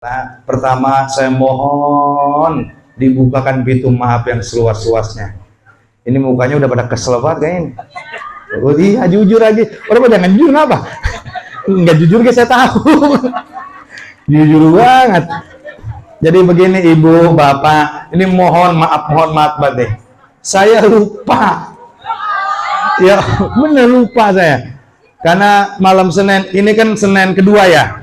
Nah, pertama saya mohon dibukakan pintu maaf yang seluas-luasnya. Ini mukanya udah pada kesel banget kayaknya. Oh iya, jujur lagi. Orang jangan jujur apa? Enggak jujur guys, saya tahu. Jujur banget. Jadi begini ibu, bapak, ini mohon maaf banget deh. Saya lupa. Ya, bener lupa saya. Karena malam Senin, ini kan Senin kedua ya.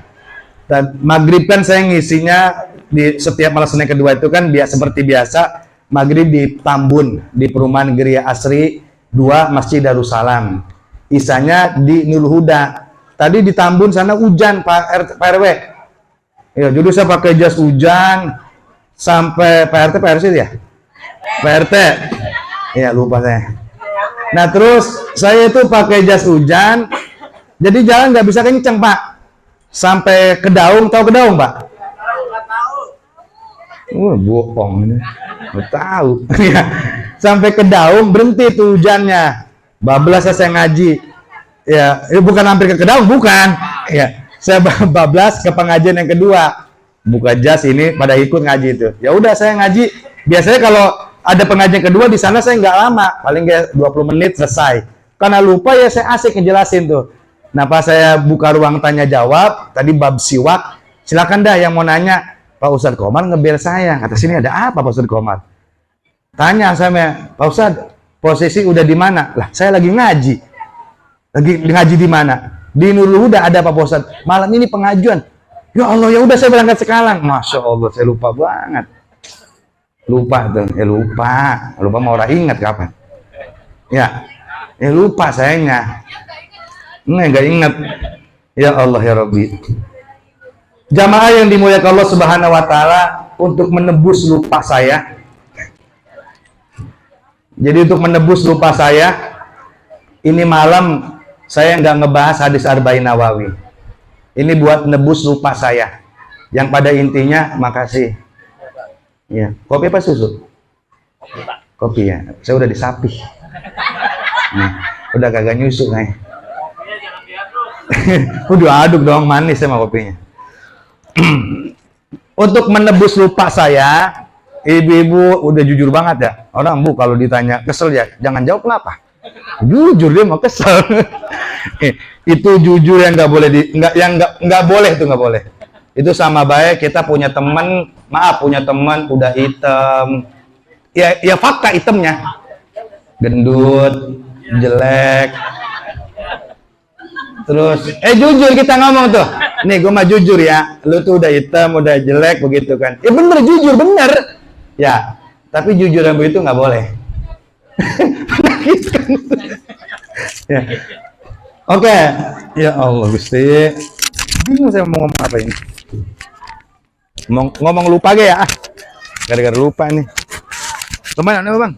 Dan maghrib kan saya ngisinya di setiap malam Senin kedua itu kan seperti biasa maghrib di Tambun di perumahan Geria Asri 2 Masjid Darussalam. Isanya di Nurul Huda. Tadi di Tambun sana hujan Pak RW. Ya, jadi saya pakai jas hujan sampai Pak RT ya. Pak RT. Ya lupa saya. Nah terus saya itu pakai jas hujan, jadi jalan nggak bisa kenceng Pak. Sampai Kedaung, tahu Kedaung Pak? Bohong ini. Nggak tahu. Sampai Kedaung berhenti tuh hujannya. Bablas saya ngaji. Ya, ini bukan hampir ke Kedaung, bukan. Ya, saya bablas ke pengajian yang kedua. Buka jas ini pada ikut ngaji itu. Ya udah saya ngaji. Biasanya kalau ada pengajian kedua di sana saya nggak lama, paling nggak 20 menit selesai. Karena lupa ya saya asik ngejelasin tuh. Nah pas saya buka ruang tanya jawab, tadi bab siwak, silakan dah yang mau nanya. Pak Ustadz Komar ngebel saya, kata sini ada apa Pak Ustadz Komar? Tanya sama Pak Ustadz, posisi udah di mana? Lah saya lagi ngaji. Lagi ngaji di mana? Di Nurul Huda ada Pak Ustadz. Malam ini pengajuan. Ya Allah, ya udah saya berangkat sekarang. Masya Allah, saya lupa banget. Lupa tuh, lupa mau orang ingat kapan? Ya lupa sayangnya. Nggak ingat. Ya Allah ya Rabbi. Jamaah yang dimuliakan Allah Subhanahu Wa Taala, untuk menebus lupa saya. Jadi untuk menebus lupa saya, ini malam saya nggak ngebahas hadis Arba'in Nawawi. Ini buat nebus lupa saya. Yang pada intinya, makasih. Ya, kopi apa susu? Kopi ya. Saya udah disapih. Nah, udah kagak nyusuk nih. Udah aduk dong, manis sama kopinya. Untuk menebus lupa saya, ibu-ibu udah jujur banget ya. Orang Bu kalau ditanya kesel ya, jangan jawab kenapa. Jujur dia mau kesel. Itu jujur yang nggak boleh nggak boleh itu nggak boleh. Itu sama baik kita punya teman, punya teman udah hitam. Ya fakta hitamnya. Gendut, jelek. Terus, jujur kita ngomong tuh. Nih, gue mah jujur ya. Lu tuh udah hitam, udah jelek, begitu kan. Ya bener, jujur, bener. Ya, tapi jujur yang begitu nggak boleh. Ya. Oke. Ya Allah, Gusti. Bingung saya mau ngomong apa ini. Ngomong lupa aja ya. Gara-gara lupa nih. Kemana nih, Bang?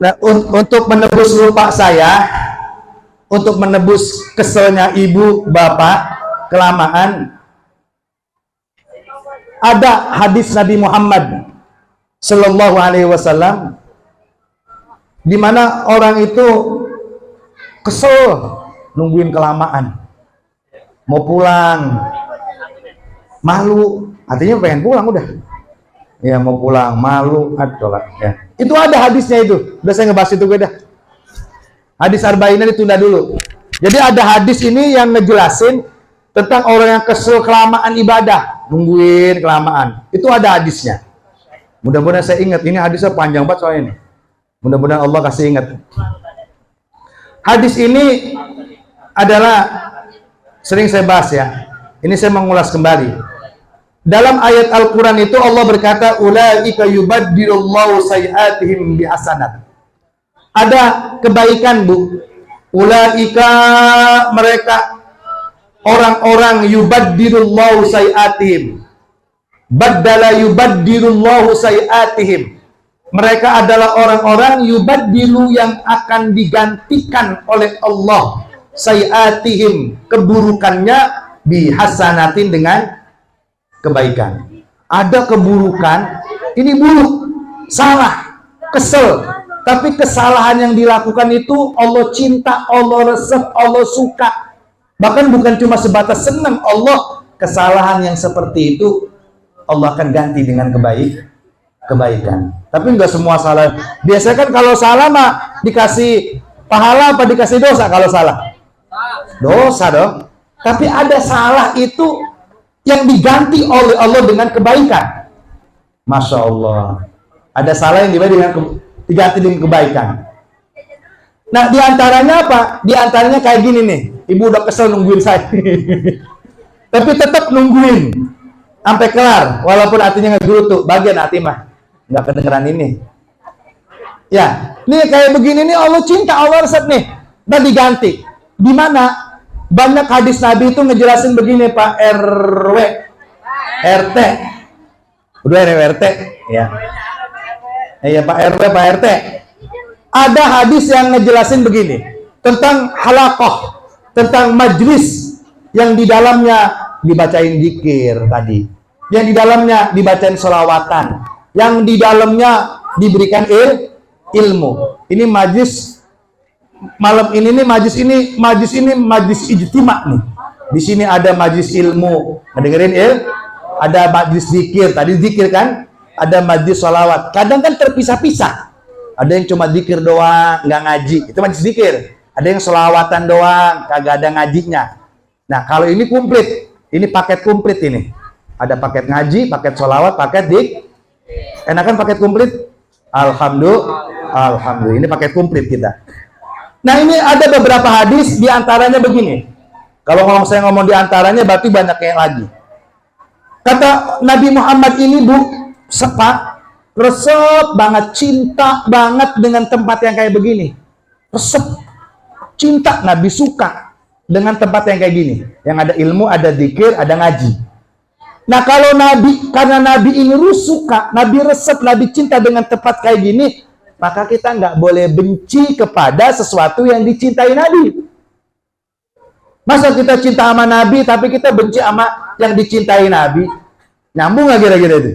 Nah, untuk menebus lupa saya, untuk menebus keselnya ibu, bapak, kelamaan, ada hadis Nabi Muhammad Sallallahu Alaihi Wasallam, di mana orang itu kesel nungguin kelamaan, mau pulang, malu, artinya pengen pulang udah. Ya mau pulang, malu, ya. Itu ada hadisnya itu. Udah saya ngebahas itu gue dah. Hadis Arba'innya ditunda dulu. Jadi ada hadis ini yang ngejelasin tentang orang yang kesel kelamaan ibadah, nungguin kelamaan. Itu ada hadisnya. Mudah-mudahan saya ingat. Ini hadisnya panjang banget soalnya ini. Mudah-mudahan Allah kasih ingat. Hadis ini adalah sering saya bahas ya. Ini saya mengulas kembali. Dalam ayat Al-Quran itu Allah berkata, ulaika yubaddilullahu sayiatihim bihasanat. Ada kebaikan Bu. Ulaika mereka orang-orang yubaddilullahu sayiatihim. Baddala yubaddilullahu sayiatihim. Mereka adalah orang-orang yubaddilu yang akan digantikan oleh Allah sayiatihim, keburukannya, bihasanatin dengan kebaikan. Ada keburukan, ini buruk, salah, kesel. Tapi kesalahan yang dilakukan itu Allah cinta, Allah resep, Allah suka. Bahkan bukan cuma sebatas senang. Allah, kesalahan yang seperti itu Allah akan ganti dengan kebaikan. Tapi enggak semua salah. Biasanya kan kalau salah mah dikasih pahala apa dikasih dosa kalau salah? Dosa dong. Tapi ada salah itu yang diganti oleh Allah dengan kebaikan. Masya Allah. Ada salah yang diganti dengan kebaikan. Nah, diantaranya apa? Diantaranya kayak gini nih. Ibu udah kesel nungguin saya. Tapi tetap nungguin sampai kelar. Walaupun hatinya ngegerutu. Bagian hati mah nggak kedengeran ini. Ya, nih kayak begini nih Allah cinta, Allah resep nih. Dan diganti. Di mana? Banyak hadis Nabi itu ngejelasin begini, Pak RW, RT. Udah RT, ya. Iya Pak RW, Pak RT. Ada hadis yang ngejelasin begini tentang halaqah, tentang majlis yang di dalamnya dibacain zikir tadi, yang di dalamnya dibacain sholawatan, yang di dalamnya diberikan ilmu. Ini majlis malam ini nih, majlis ini majlis ijtima nih. Di sini ada majlis ilmu, ngedengerin ada majlis zikir, tadi zikir kan, ada majlis sholawat. Kadang kan terpisah-pisah. Ada yang cuma zikir doang, nggak ngaji, itu majlis zikir. Ada yang sholawatan doang, kagak ada ngajinya. Nah, kalau ini komplit, ini paket komplit ini. Ada paket ngaji, paket sholawat, paket enakan paket komplit? Alhamdulillah, ini paket komplit kita. Nah, ini ada beberapa hadis, diantaranya begini. Kalau saya ngomong diantaranya, berarti banyak yang lagi. Kata Nabi Muhammad ini, Bu, resep banget, cinta banget dengan tempat yang kayak begini. Resep, cinta, Nabi suka dengan tempat yang kayak gini. Yang ada ilmu, ada zikir, ada ngaji. Nah, kalau Nabi, karena Nabi ini suka, Nabi resep, Nabi cinta dengan tempat kayak gini, maka kita nggak boleh benci kepada sesuatu yang dicintai Nabi. Masa kita cinta sama Nabi, tapi kita benci sama yang dicintai Nabi? Nyambung nggak kira-kira itu?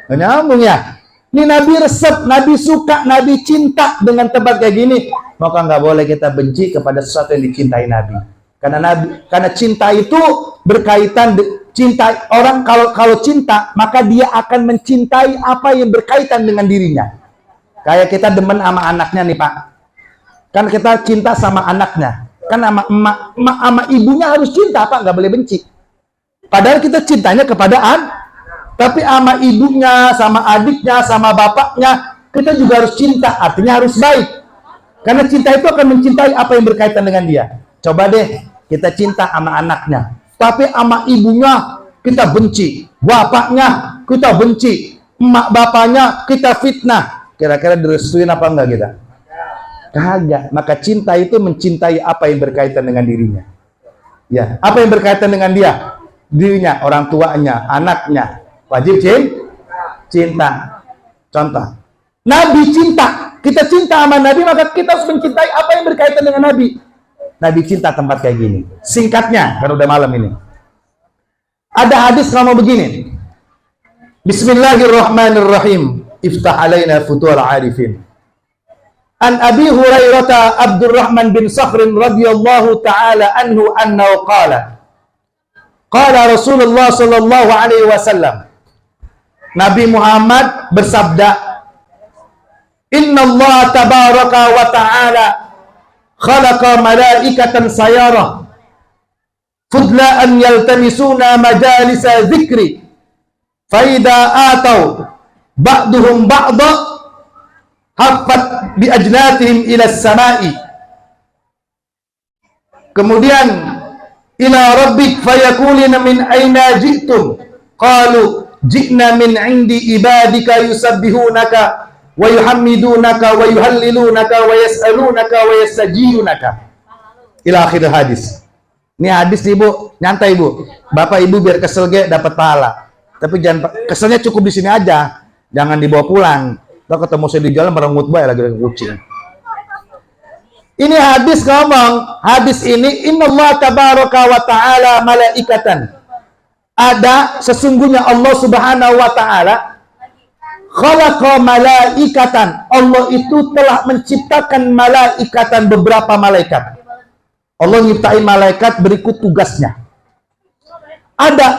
Nggak nyambung ya? Ini Nabi resep, Nabi suka, Nabi cinta dengan tempat kayak gini, maka nggak boleh kita benci kepada sesuatu yang dicintai Nabi. Karena cinta itu berkaitan, cinta orang kalau cinta, maka dia akan mencintai apa yang berkaitan dengan dirinya. Kayak kita demen sama anaknya nih Pak. Kan kita cinta sama anaknya. Kan sama ibunya harus cinta Pak, nggak boleh benci. Padahal kita cintanya kepada tapi sama ibunya, sama adiknya, sama bapaknya, kita juga harus cinta. Artinya harus baik. Karena cinta itu akan mencintai apa yang berkaitan dengan dia. Coba deh, kita cinta sama anaknya. Tapi sama ibunya kita benci. Bapaknya kita benci. Emak bapaknya kita fitnah. Kira-kira direstuin apa enggak kita? Kagak. Maka cinta itu mencintai apa yang berkaitan dengan dirinya. Ya, apa yang berkaitan dengan dia? Dirinya, orang tuanya, anaknya. Wajib cinta. Contoh. Nabi cinta. Kita cinta sama Nabi, maka kita harus mencintai apa yang berkaitan dengan Nabi. Nabi cinta tempat kayak gini. Singkatnya, karena udah malam ini. Ada hadis ngomong begini. Bismillahirrahmanirrahim. Iftah alaina futuhal arifin. An Abi Hurairah Abdurrahman bin Sakhr radhiyallahu taala anhu annahu qala Rasulullah sallallahu alaihi wasallam. Nabi Muhammad bersabda, Inna Allah tabaraka wa ta'ala khalaqa malaikatan sayarah fudla'an yaltamisuna majalisa dzikri fa idza atau ba'duhum ba'da haffat bi ajnatihim ila as-sama'i. Kemudian ila rabbik fayaquluna min aina ji'tum qalu ji'na min 'indi ibadika yusabbihunaka wa yuhammidunaka wa yuhallilunaka wa yas'alunaka wa yastajibunaka ila akhir hadis. Ini hadis Ibu, nyantai Ibu. Bapak Ibu biar kesel ge dapat pahala. Tapi jangan keselnya cukup di sini aja. Jangan dibawa pulang. Kalau ketemu saya di jalan merengut bae lagi kucing. Ini hadis ngomong, hadis ini innallaha tabaraka wa ta'ala malaikatan. Ada sesungguhnya Allah Subhanahu wa taala khalaqa malaikatan. Allah itu telah menciptakan malaikatan, beberapa malaikat. Allah nyiptain malaikat berikut tugasnya. Ada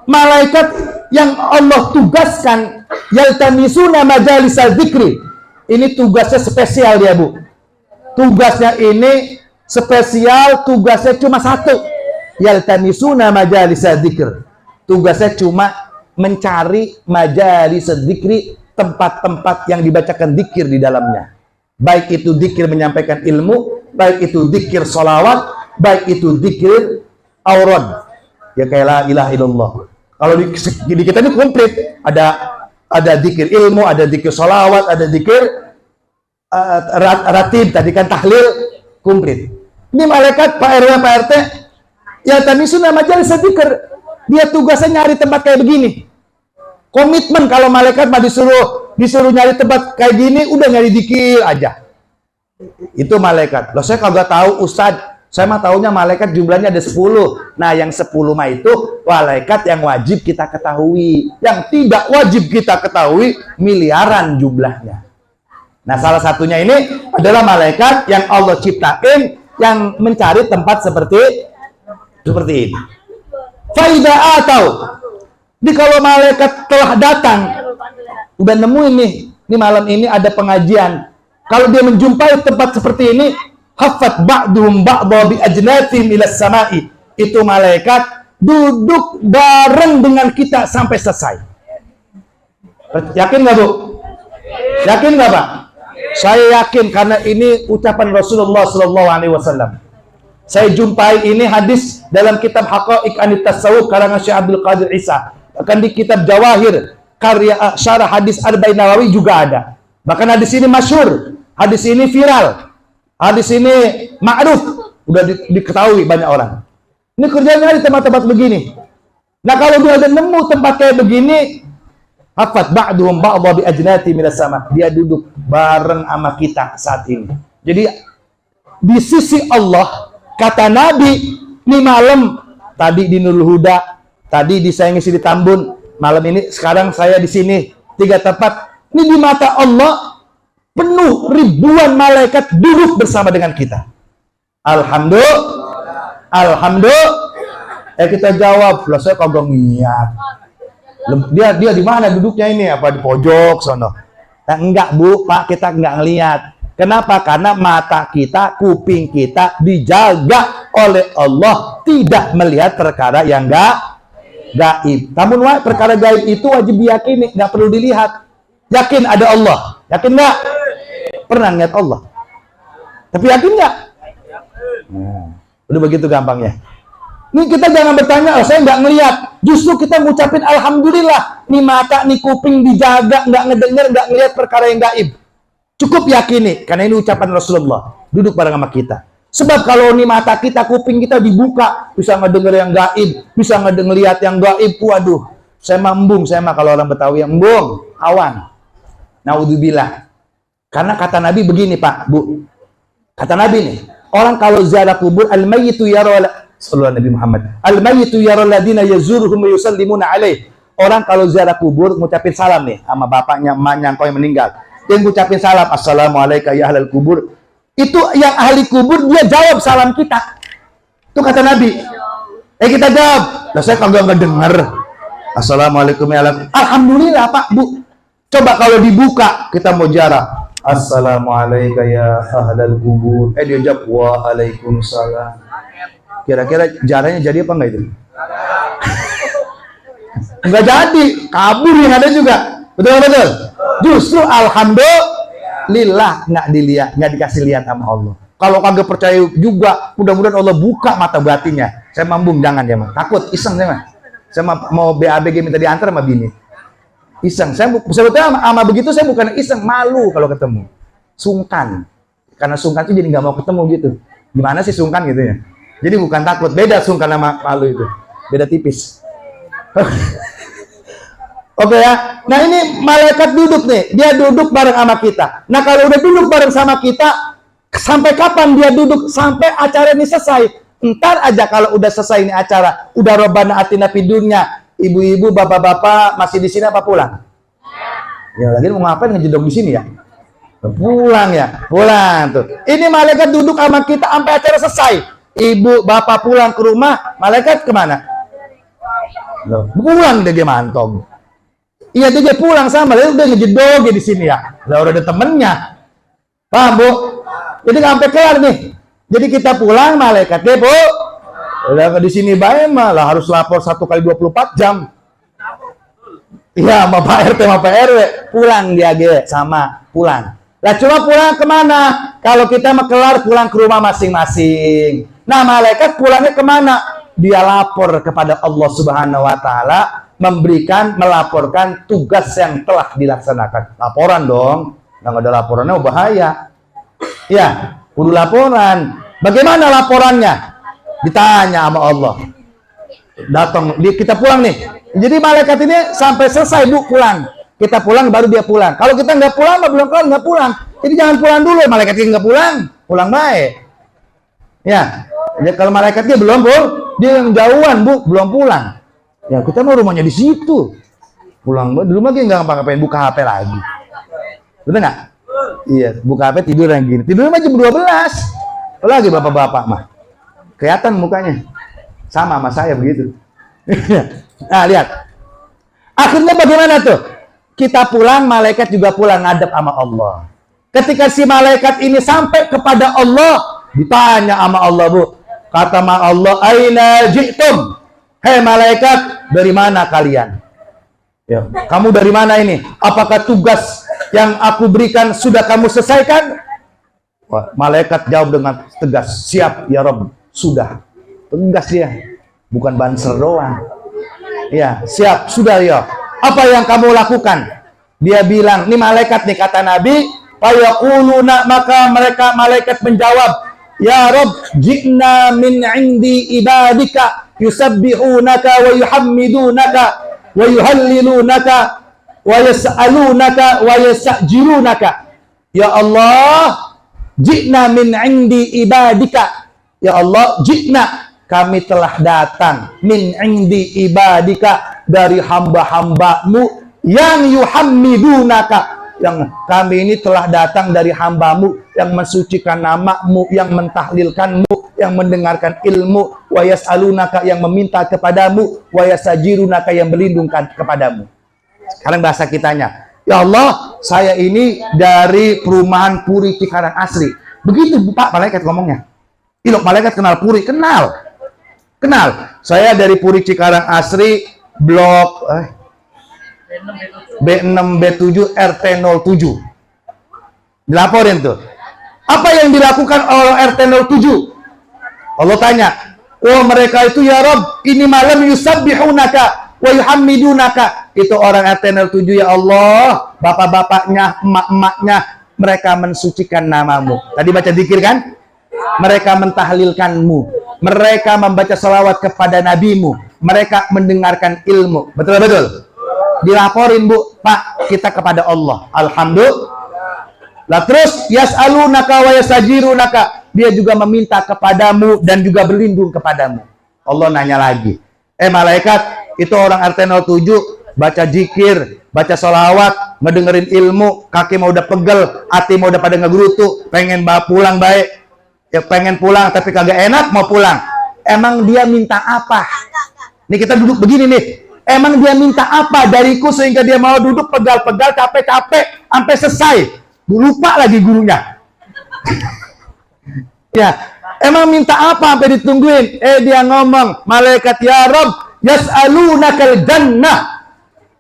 malaikat yang Allah tugaskan yaltamisuna majalisal dzikri. Ini tugasnya spesial dia, Bu. Tugasnya ini spesial, tugasnya cuma satu. Yaltamisuna majalisal dzikr. Tugasnya cuma mencari majalis dzikri, tempat-tempat yang dibacakan dzikir di dalamnya. Baik itu dzikir menyampaikan ilmu, baik itu dzikir sholawat, baik itu dzikir aurad. Ya kayak la ilaha illallah. Kalau di kita ini komplit, ada dzikir ilmu, ada dzikir sholawat, ada dzikir ratib, tadi kan tahlil, komplit. Ini malaikat Pak RW Pak RT ya tamisuna majalis dzikir. Dia tugasnya nyari tempat kayak begini. Komitmen kalau malaikat mah disuruh nyari tempat kayak gini, udah nyari dzikir aja. Itu malaikat. Loh saya kagak tahu Ustadz. Saya mah taunya malaikat jumlahnya ada 10. Nah, yang 10 mah itu malaikat yang wajib kita ketahui. Yang tidak wajib kita ketahui miliaran jumlahnya. Nah, salah satunya ini adalah malaikat yang Allah ciptakan yang mencari tempat seperti ini. Faida atau di kalau malaikat telah datang, udah nemuin nih malam ini ada pengajian. Kalau dia menjumpai tempat seperti ini, hafat ba'duhum ba'dha bi ajnatin ila samai. Itu malaikat duduk bareng dengan kita sampai selesai. Yakin nggak, Bu? Yakin nggak, Pak? Saya yakin karena ini ucapan Rasulullah Sallallahu Alaihi Wasallam. Saya jumpai ini hadis dalam kitab Haqa'iq Anit Tasawuf karangan Syekh Abdul Qadir Isa. Bahkan di kitab Jawahir karya syarah hadis Arba'in Nawawi juga ada. Bahkan hadis ini masyhur, hadis ini viral, hadis ini ma'ruf, udah diketahui banyak orang. Ini kerjanya di tempat-tempat begini. Nah kalau dia ada nemu tempat kayak begini, hafat ba'duhum ba'dha bi ajnati minas sama. Dia duduk bareng sama kita saat ini. Jadi di sisi Allah, kata Nabi, ini malam tadi di Nurul Huda, tadi di saya ngisi di Tambun, malam ini sekarang saya di sini, 3 tempat. Ini di mata Allah penuh ribuan malaikat duduk bersama dengan kita. Alhamdulillah. Kita jawab, lah saya kagak niat. Dia di mana duduknya ini? Apa di pojok sono? Nah, enggak, Bu, Pak, kita enggak ngelihat. Kenapa? Karena mata kita, kuping kita dijaga oleh Allah, tidak melihat perkara yang gaib. Namun perkara gaib itu wajib diyakini, nggak perlu dilihat. Yakin ada Allah, yakin nggak? Pernah ngeliat Allah? Tapi yakin nggak? Nah, udah begitu gampangnya. Ini kita jangan bertanya, oh saya nggak ngelihat. Justru kita ngucapin alhamdulillah. Nih mata, nih kuping dijaga, nggak ngedenger, nggak ngelihat perkara yang gaib. Cukup yakini, karena ini ucapan Rasulullah. Duduk bareng sama kita. Sebab kalau nih mata kita, kuping kita dibuka, bisa ngedenger yang gaib, bisa ngelihat yang gaib. Waduh, saya mah embung, saya mah kalau orang Betawi yang embung, awan. Naudzubillah. Karena kata Nabi begini, Pak, Bu. Kata Nabi nih, orang kalau ziarah kubur, al-mayyitu yara sallallahu Nabi Muhammad. Al-mayyitu yara alladziina yazuruhum wa yusallimuna alaih. Orang kalau ziarah kubur ngucapin salam nih sama bapaknya, emaknya, engkau yang meninggal. Dia ngucapin salam, assalamualaikum ya ahlal kubur. Itu yang ahli kubur, dia jawab salam kita. Itu kata Nabi. Kita jawab. Lah saya kagak ngedenger. Assalamualaikum ya ahlal. Alhamdulillah, Pak, Bu. Coba kalau dibuka, kita mau ziarah. Assalamualaikum ya ahlal kubur. Dia jawab, waalaikumsalam. Kira-kira jaranya jadi apa enggak itu? Enggak jadi, kabur yang ada juga. Betul-betul. Justru alhamdulillah nggak dilihat, nggak dikasih lihat sama Allah. Kalau kagak percaya juga, mudah-mudahan Allah buka mata batinnya. Saya mambung, jangan ya, Mas. Takut, iseng saya, Mas. Saya mau BABG minta diantar sama bini. Iseng. Saya sebetulnya sama begitu saya bukan iseng, malu kalau ketemu. Sungkan. Karena sungkan itu jadi nggak mau ketemu gitu. Gimana sih sungkan gitu ya? Jadi bukan takut, beda sungkan sama malu itu. Beda tipis. Oke ya, nah ini malaikat duduk nih, dia duduk bareng sama kita. Nah kalau udah duduk bareng sama kita, sampai kapan dia duduk? Sampai acara ini selesai. Entar aja kalau udah selesai ini acara, udah Rabbana atina fid dunya, ibu-ibu, bapak-bapak masih di sini apa pulang? Ya lagi mau ngapain ngejedok di sini ya? Pulang ya, pulang tuh. Ini malaikat duduk sama kita sampai acara selesai. Ibu, bapak pulang ke rumah, malaikat kemana? Loh, pulang dia mantong. Iya dia pulang sama, dia udah ngejedok di sini ya. Lah udah ada temennya. Paham Bu? Jadi sampai kelar nih. Jadi kita pulang malaikat deh Bu. Udah di sini bae malah harus lapor 1 kali 24 jam. Iya, sama Pak RT sama Pak RW pulang dia sama pulang. Lah cuma pulang kemana? Kalau kita mau kelar pulang ke rumah masing-masing. Nah malaikat pulangnya kemana? Dia lapor kepada Allah Subhanahu Wa Taala, melaporkan tugas yang telah dilaksanakan. Laporan dong. Nggak ada laporannya bahaya. Ya, kudu laporan. Bagaimana laporannya? Ditanya sama Allah. Datang, kita pulang nih. Jadi malaikat ini sampai selesai Bu pulang. Kita pulang baru dia pulang. Kalau kita nggak pulang, belum kelar nggak pulang. Jadi jangan pulang dulu. Malaikatnya nggak pulang, pulang baik. Ya, jadi kalau malaikatnya belum Bu, dia yang jauhan Bu, belum pulang. Ya kita mau rumahnya di situ. Pulang di rumah dia nggak ngapain, buka HP lagi. Betul nggak? Iya, buka HP tidur yang gini. Tidur jam 12. Apalagi bapak-bapak mah. Kelihatan mukanya. Sama saya begitu. Nah, lihat. Akhirnya bagaimana tuh? Kita pulang, malaikat juga pulang ngadep sama Allah. Ketika si malaikat ini sampai kepada Allah, ditanya sama Allah, Bu. Kata sama Allah, "Aina ji'tum?" Hei malaikat, dari mana kalian? Ya, kamu dari mana ini? Apakah tugas yang aku berikan sudah kamu selesaikan? Wah, malaikat jawab dengan tegas, "Siap ya Rabb, sudah." Tegas dia, bukan banser doang. Ya, siap, sudah ya. Apa yang kamu lakukan? Dia bilang, ini malaikat nih kata Nabi, fayaquluna, maka mereka malaikat menjawab, "Ya Rabb, ji'na min 'indi ibadika yusabbihunaka wa yuhammidunaka wa yuhallilunaka wa yas'alunaka wa yastajirunaka." Ya Allah, ji'na min 'indi ibadika. Ya Allah, ji'na, kami telah datang min 'indi ibadika, dari hamba-hambamu yang yuhammidunaka, yang kami ini telah datang dari hambamu yang mensucikan namamu, yang mentahlilkanmu, yang mendengarkan ilmu, wa yas'alunaka, yang meminta kepadamu, wa yastajirunaka, yang berlindungkan kepadamu. Sekarang bahasa kitanya, ya Allah, saya ini dari perumahan Puri Cikarang Asri. Begitu Pak malaikat ngomongnya. Ilok malaikat kenal Puri, kenal. Saya dari Puri Cikarang Asri, blok B6 B7 RT 07. Dilaporin tuh. Apa yang dilakukan oleh RT 07? Allah tanya, "Oh mereka itu ya Rob, ini malam yusabbihunaka wa yuhammidunaka." Itu orang RT 07 ya Allah, bapak-bapaknya, emak-emaknya, mereka mensucikan namamu. Tadi baca zikir kan? Mereka mentahlilkanmu, mereka membaca salawat kepada nabimu, mereka mendengarkan ilmu. Betul-betul. Dilaporin Bu, Pak, kita kepada Allah. Alhamdulillah. Lah terus yas'alunaka wa yastajirunaka, dia juga meminta kepadamu dan juga berlindung kepadamu. Allah nanya lagi, malaikat, itu orang RT 07 baca zikir, baca salawat, ngedengerin ilmu, kaki mau udah pegel, hati mau udah pada ngegerutu, pengen pulang baik. Ya pengen pulang tapi kagak enak mau pulang. Emang dia minta apa? Nih kita duduk begini nih. Emang dia minta apa dariku sehingga dia mau duduk pegal-pegal, capek-capek sampai selesai? Lupa lagi gurunya. Ya, emang minta apa sampai ditungguin? Dia ngomong, malaikat ya Rabb, yas'alunakal jannah.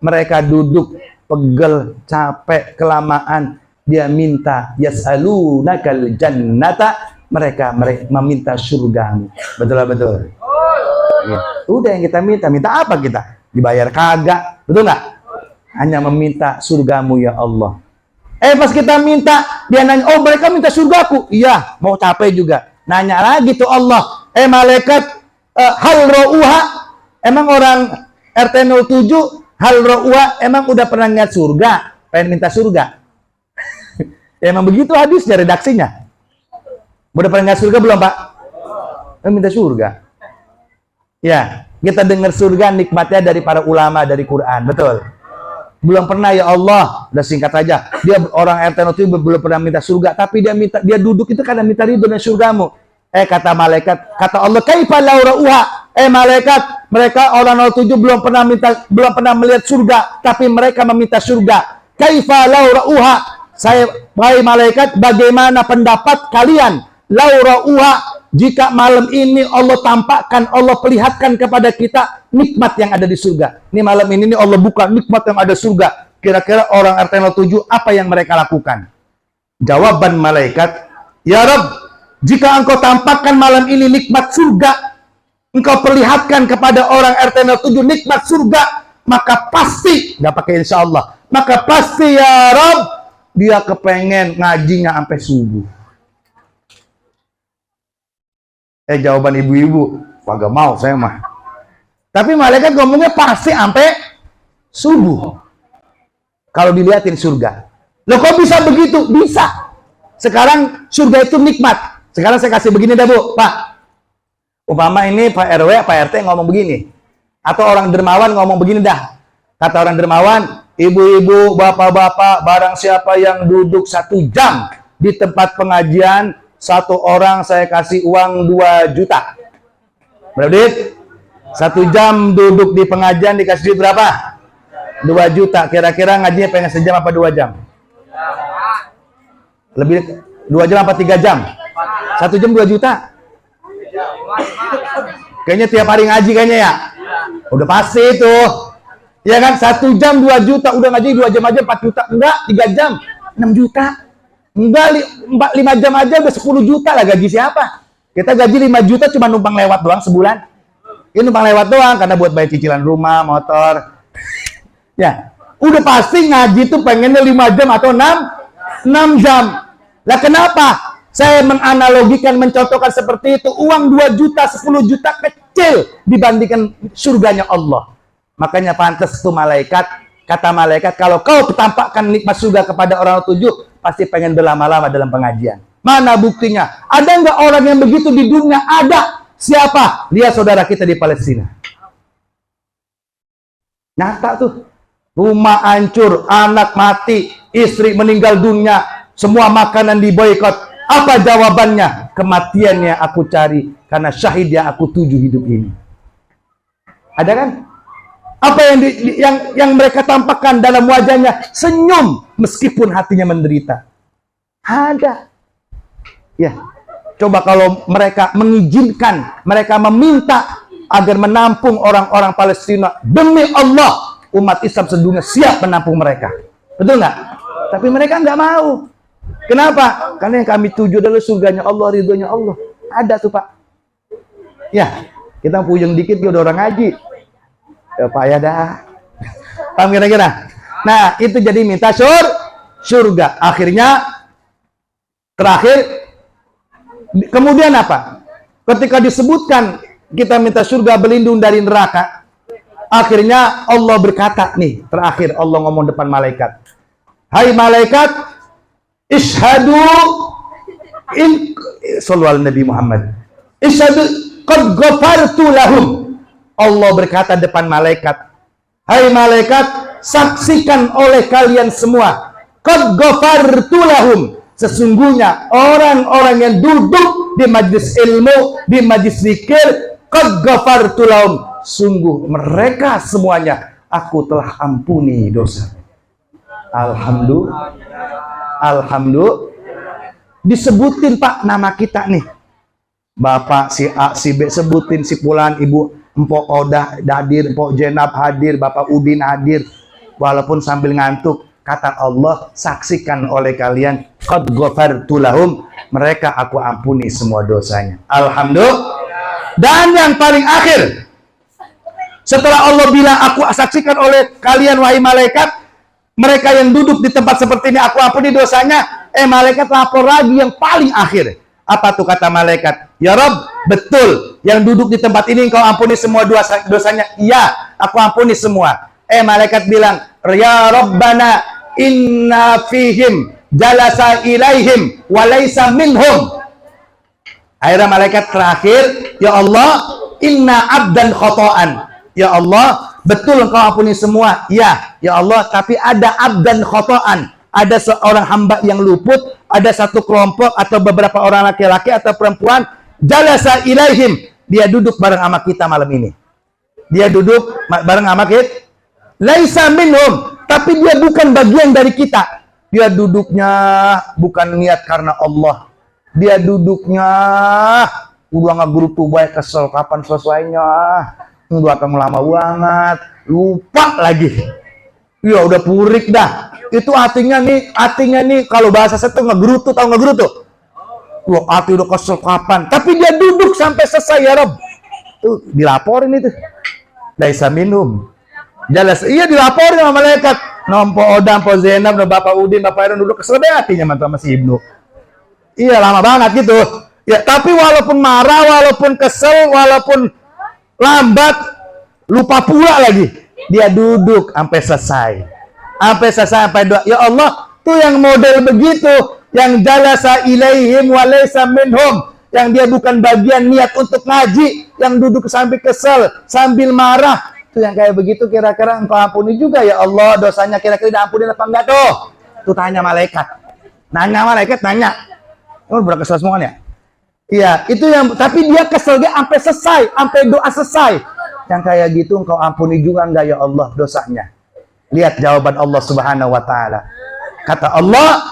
Mereka duduk pegel, capek, kelamaan. Dia minta yas'alunakal jannata. Mereka meminta surgamu. Betul. Ya. Udah yang kita minta apa kita? Dibayar kagak, betul nggak? Hanya meminta surgamu ya Allah. Pas kita minta, dia nanya, "Oh mereka minta surgaku." Iya, mau capek juga. Nanya lagi tuh Allah, malaikat, hal ro'uha, emang orang RT 07 hal ro'uha emang udah pernah lihat surga, pengen minta surga. Emang begitu hadisnya, redaksinya. Udah pernah lihat surga belum Pak? Minta surga. Ya, kita dengar surga nikmatnya dari para ulama, dari Quran, betul. belum pernah ya Allah, udah singkat aja. Dia orang RT 07 belum pernah minta surga, tapi dia duduk itu karena minta ridho dan surgamu. Kata malaikat, kata Allah, kaifa law ra'uha. Malaikat, mereka orang 07 belum pernah melihat surga, tapi mereka meminta surga. Kaifa law ra'uha. Wahai malaikat, bagaimana pendapat kalian? Law ra'uha, jika malam ini Allah tampakkan, Allah perlihatkan kepada kita nikmat yang ada di surga. Ini malam ini Allah buka nikmat yang ada surga. Kira-kira orang RT 07 apa yang mereka lakukan? Jawaban malaikat, ya Rabb, jika engkau tampakkan malam ini nikmat surga, engkau perlihatkan kepada orang RT 07 nikmat surga, maka pasti, nggak pakai insya Allah, maka pasti ya Rabb, dia kepengen ngajinya sampai subuh. Jawaban ibu-ibu, kagak mau saya mah. Tapi malaikat ngomongnya pasti sampai subuh. Kalau dilihatin surga. Loh kok bisa begitu? Bisa. Sekarang surga itu nikmat. Sekarang saya kasih begini dah Bu, Pak. Umpama ini Pak RW, Pak RT ngomong begini. Atau orang dermawan ngomong begini dah. Kata orang dermawan, ibu-ibu, bapak-bapak, barang siapa yang duduk 1 jam di tempat pengajian, 1 orang saya kasih uang 2 juta. Berapa duit? 1 jam duduk di pengajian dikasih duit berapa? 2 juta. Kira-kira ngajinya pengen sejam apa 2 jam? Lebih 2 jam apa 3 jam? 1 jam 2 juta. Kayaknya tiap hari ngaji kayaknya ya. Udah pasti itu. Ya kan, 1 jam 2 juta. Udah ngaji 2 jam aja 4 juta. Enggak, 3 jam 6 juta. Enggak, 5 jam aja udah 10 juta lah. Gaji siapa? Kita gaji 5 juta cuma numpang lewat doang sebulan. Ini numpang lewat doang karena buat bayar cicilan rumah, motor. Ya, udah pasti ngaji tuh pengennya 5 jam atau 6 jam. Lah kenapa? Saya menganalogikan, mencontohkan seperti itu. Uang 2 juta, 10 juta kecil dibandingkan surganya Allah. Makanya pantas tuh malaikat, kata malaikat, kalau kau tampakkan nikmat surga kepada orang 07, pasti pengen berlama-lama dalam pengajian. Mana buktinya? Ada nggak orang yang begitu di dunia? Ada. Siapa? Lihat saudara kita di Palestina. Nyata tuh. Rumah hancur, anak mati, istri meninggal dunia, semua makanan diboikot. Apa jawabannya? Kematiannya aku cari, karena syahid yang aku tuju hidup ini. Ada kan? Apa yang mereka tampakkan dalam wajahnya? Senyum, meskipun hatinya menderita. Ada. Ya, coba kalau mereka mengizinkan, mereka meminta agar menampung orang-orang Palestina, demi Allah, umat Islam sedunia siap menampung mereka. Betul nggak? Tapi mereka nggak mau. Kenapa? Karena yang kami tuju adalah surganya Allah, ridhonya Allah. Ada tuh Pak. Ya, kita puyeng dikit udah orang ngaji. Ya Pak ya dah. Paham kira-kira? Nah, itu jadi minta surga. Akhirnya, terakhir, kemudian apa? Ketika disebutkan kita minta surga berlindung dari neraka, akhirnya Allah berkata nih, terakhir Allah ngomong depan malaikat. Hai malaikat, ishadu sallu ala Nabi Muhammad. Ishadu qad ghafartu lahum. Allah berkata depan malaikat, hai malaikat, saksikan oleh kalian semua, qad ghafartu lahum, sesungguhnya orang-orang yang duduk di majlis ilmu, di majlis zikir, qad ghafartu lahum, sungguh mereka semuanya aku telah ampuni dosa. Alhamdulillah. Disebutin Pak nama kita nih. Bapak si A, si B, sebutin si Pulan, Ibu Empok Odah hadir, Empok Jenab hadir, Bapak Udin hadir. Walaupun sambil ngantuk, kata Allah, saksikan oleh kalian, qad ghafartu lahum, mereka aku ampuni semua dosanya. Alhamdulillah. Dan yang paling akhir, setelah Allah bilang aku saksikan oleh kalian wahai malaikat, mereka yang duduk di tempat seperti ini aku ampuni dosanya, malaikat lapor lagi yang paling akhir. Apa tuh kata malaikat? Ya Rabb, betul, yang duduk di tempat ini engkau ampuni semua dosanya. Iya, aku ampuni semua. Malaikat bilang, ya Rabbana inna fihim jalasa ilaihim walaysa minhum. Akhirnya malaikat terakhir, ya Allah, inna abdan khotoan. Ya Allah, betul engkau ampuni semua. Ya, ya Allah, tapi ada abdan khotoan. Ada seorang hamba yang luput, ada satu kelompok atau beberapa orang laki-laki atau perempuan, jalasa ilaihim. Dia duduk bareng sama kita malam ini. Dia duduk bareng sama kita. Laisa minhum, tapi dia bukan bagian dari kita. Dia duduknya bukan niat karena Allah. Dia duduknya udah ngegerutu baik, kesel kapan selesainya. Udah akan lama banget, lupa lagi. Ya udah purik dah. Itu artinya nih kalau bahasa saya tuh ngegerutu, tahu ngegerutu? Loh, hati udah kesel kapan, tapi dia duduk sampai selesai ya Rob. Tuh dilaporin itu. Laisa minhum. Jelas, iya dilaporin sama malaikat. Nompo Odam, Po Zainab, Bapak Udin, Bapak Aaron duduk kesel hatinya sama si Ibnu. Iya lama banget gitu. Ya, tapi walaupun marah, walaupun kesel, walaupun lambat, lupa pula lagi. Dia duduk sampai selesai. Sampai doa. Ya Allah, tuh yang model begitu, yang jalasa ilaihim wa laysa minhum, yang dia bukan bagian niat untuk ngaji, yang duduk sambil kesel, sambil marah. Tuh yang kayak begitu kira-kira engkau ampuni juga ya Allah, dosanya kira-kira diampuni apa enggak tuh? Tuh tanya malaikat. Nanya. Oh, udah kesel semua ya? Iya, itu yang, tapi dia kesel dia sampai selesai, sampai doa selesai. Yang kayak gitu engkau ampuni juga enggak ya Allah dosanya? Lihat jawaban Allah Subhanahu wa taala. Kata Allah,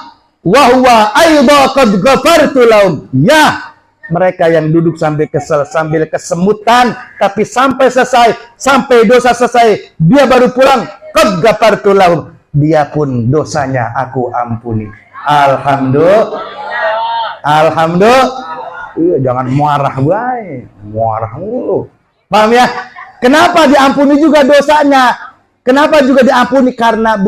"Wa huwa aidha qad ghafartu lahum." Ya, mereka yang duduk sambil kesel, sambil kesemutan, tapi sampai selesai, sampai dosa selesai, dia baru pulang, qad ghafartu lahum. Dia pun dosanya aku ampuni. Alhamdulillah. Iya, jangan marah baik. Marah mulu. Paham ya? Kenapa diampuni juga dosanya? Kenapa juga diampuni? Karena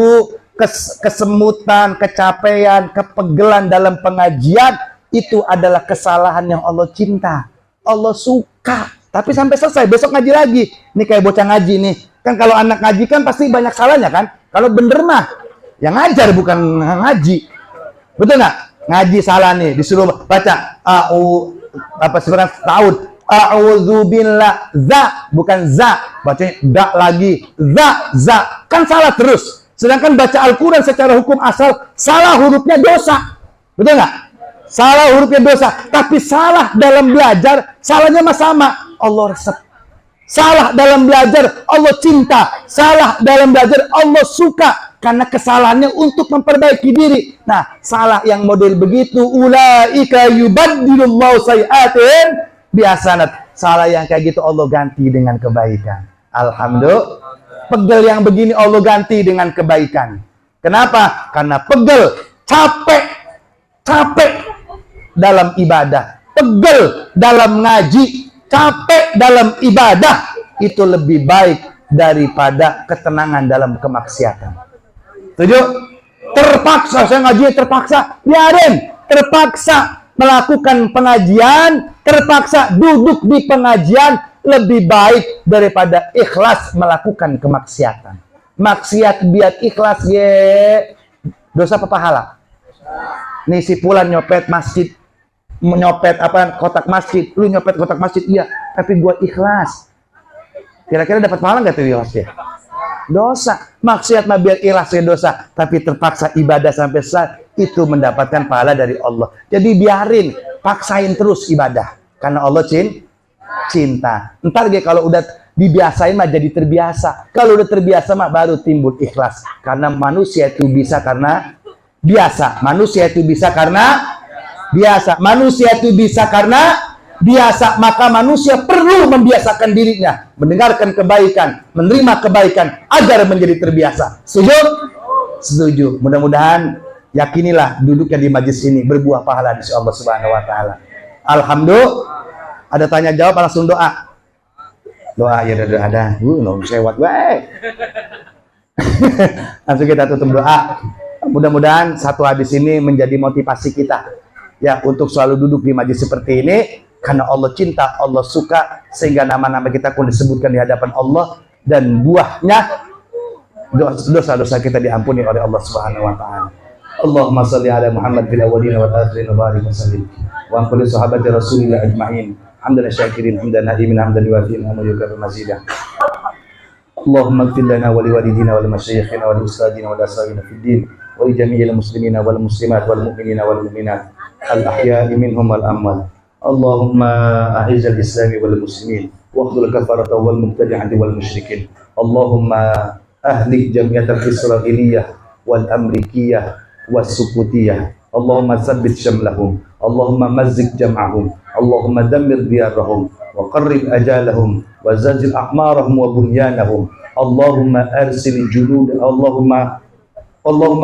kesemutan, kecapean, kepegelan dalam pengajian itu adalah kesalahan yang Allah cinta. Allah suka. Tapi sampai selesai, besok ngaji lagi. Ini kayak bocah ngaji nih. Kan kalau anak ngaji kan pasti banyak salahnya kan? Kalau bener mah yang ngajar bukan ngaji. Betul nggak? Ngaji salah nih, disuruh baca sebenarnya tahun a'udzubillah, za bukan za, bacanya da lagi, za kan salah terus. Sedangkan baca Al-Quran secara hukum asal salah hurufnya dosa, betul nggak? Salah hurufnya dosa, tapi salah dalam belajar salahnya sama Allah resep. Salah dalam belajar Allah cinta, salah dalam belajar Allah suka. Karena kesalahannya untuk memperbaiki diri. Nah, salah yang model begitu, ulaika yubaddilullahu sayi'atihim bihasanat. Salah yang kayak gitu Allah ganti dengan kebaikan. Alhamdulillah. Pegel yang begini Allah ganti dengan kebaikan. Kenapa? Karena pegel, capek dalam ibadah, pegel dalam ngaji, capek dalam ibadah, itu lebih baik daripada ketenangan dalam kemaksiatan. Setuju? Terpaksa, saya ngaji terpaksa, biarin. Terpaksa melakukan pengajian, terpaksa duduk di pengajian, lebih baik daripada ikhlas melakukan kemaksiatan. Maksiat biar ikhlas, dosa apa pahala? Nih si Fulan nyopet masjid, nyopet kotak masjid, lu nyopet kotak masjid, iya, tapi gua ikhlas. Kira-kira dapat pahala nggak tuh ikhlas ya? Dosa. Maksiat mah biar ikhlasnya dosa, tapi terpaksa ibadah sampai selesai, itu mendapatkan pahala dari Allah. Jadi biarin, paksain terus ibadah karena Allah cinta. Ntar kalau udah dibiasain mah jadi terbiasa. Kalau udah terbiasa mah baru timbul ikhlas. Karena manusia itu bisa karena biasa. Manusia itu bisa karena biasa. Manusia itu bisa karena biasa, maka manusia perlu membiasakan dirinya mendengarkan kebaikan, menerima kebaikan agar menjadi terbiasa. Setuju? Setuju. Mudah-mudahan yakinilah duduknya di majlis ini berbuah pahala di sisi Allah Subhanahu wa taala. Alhamdulillah. Ada tanya jawab langsung doa. Doa ya ada. Sewat baik. Langsung kita tutup doa. Mudah-mudahan satu hadis ini menjadi motivasi kita ya untuk selalu duduk di majlis seperti ini. Karena Allah cinta, Allah suka, sehingga nama-nama kita pun disebutkan di hadapan Allah, dan buahnya dosa-dosa kita diampuni oleh Allah Subhanahu wa taala. Allahumma shalli ala Muhammad fil awwalin wal akhirin wa barik wa sallim wa an kulli sahabati Rasulillah ajma'in. Hamdan syakirin, hamdan nadimin, hamdan yuwafi'u ni'amahu wa yukafi'u mazidah. Allahumma ighfir lana wa liwalidina wa limasyayikhina wa liustadina wa liashabina fid din wa li jami'il muslimina wal muslimat wal mu'minina wal mu'minat al ahya'i minhum wal amwat. Allahumma a'izzal islami wal muslimin wa khudhul kafarata wal mubtadi'ati wal musyrikin. Allahumma ahlik jami'atal israiliyah wal amrikiyah was sukutiyah. Allahumma tsabbit syamlahum, Allahumma mazzik jam'ahum, Allahumma dammir diyarahum wa qarrib ajalahum wa zalzil aqmarahum wa bunyanahum. Allahumma arsil junud, Allahumma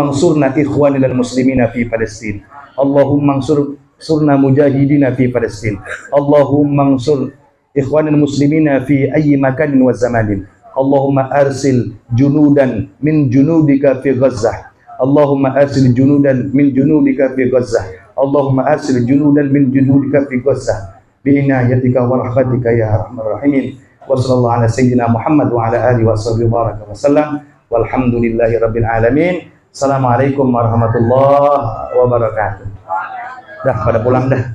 ansurna ikhwanina al-muslimina fi Palestin. Allahumma ansurna mujahidina fi Palestin. Allahumma ansur ikhwanina muslimina fi ayyi makanin wa zamanin. Allahumma arsil junudan min junudika fi Gazzah. Allahumma arsil junudan min junudika fi Gazzah. Allahumma arsil junudan min junudika fi Gazzah bi inayatika wa rahmatika ya arhamar rahimin. Wa sallallahu ala sayyidina Muhammad wa ala alihi wa sahbihi baraka wa sallam. Walhamdulillahi rabbil alamin. Assalamualaikum warahmatullahi wabarakatuh. Dah pada pulang dah.